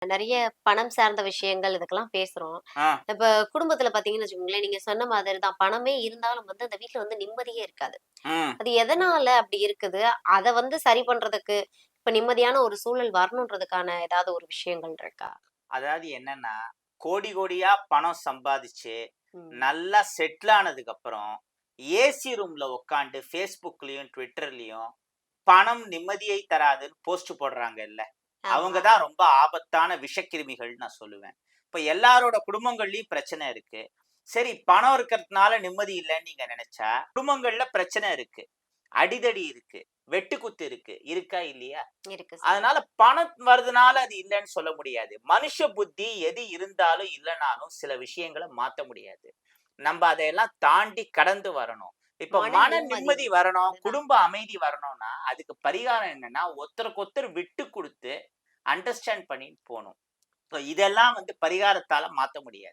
நெறைய பணம் சார்ந்த விஷயங்கள் இதுக்கெல்லாம் பேசுறோம். ஆ, இப்ப குடும்பத்துல பார்த்தீங்கன்னு வச்சுக்கோங்களேன், நீங்க சொன்ன மாதிரி தான். பணமே இருந்தாலும் வந்து அந்த வீட்ல வந்து நிம்மதியே இருக்காது. ம். அது எதனால அப்படி இருக்குது? அத வந்து சரி பண்றதுக்கு, இப்ப நிம்மதியான ஒரு சூழல் வரணுன்றதுக்கான ஏதாவது ஒரு விஷயங்கள் இருக்கா? அதாவது என்னன்னா, கோடி கோடியா பணம் சம்பாதிச்சு, ம். நல்லா செட்டில் ஆனதுக்கப்புறம், ஏசி ரூம்ல உட்காந்து Facebookலயும், Twitterலயும் பணம் நிம்மதியை தராதுன்னு போஸ்ட் போடுறாங்கல்ல. அவங்க ஆமா. தான் ரொம்ப ஆபத்தான விஷக்கிருமிகள்னு நான் சொல்லுவேன். இப்ப எல்லாரோட குடும்பங்கள்லயும் பிரச்சனை இருக்கு. சரி, பணம் இருக்கிறதுனால நிம்மதி இல்லன்னு நீங்க நெனச்சா, குடும்பங்கள்ல பிரச்சனை இருக்கு. அடிதடி இருக்கு. வெட்டுக்குத்து இருக்கு. இருக்கா? இல்லையா? இருக்கு சார். அதனால பணம் வருதுனால அது இல்லன்னு சொல்ல முடியாது. மனுஷ புத்தி எது இருந்தாலும் இல்லனாலும் சில விஷயங்கள மாத்த முடியாது. நம்ப அதையெல்லாம் தாண்டி கடந்து வரணும். இப்ப மன மன நிம்மதி. நிம்மதி வரணும், அதுதான். குடும்ப அமைதி வரணும்னா, அதுக்கு பரிகாரம் என்னன்னா, ஒருத்தருக்கு ஒருத்தர் விட்டு குடுத்து, அண்டர்ஸ்டாண்ட் பண்ணி போணும். இதெல்லாம் பரிகாரத்தால மாத்த முடியாது.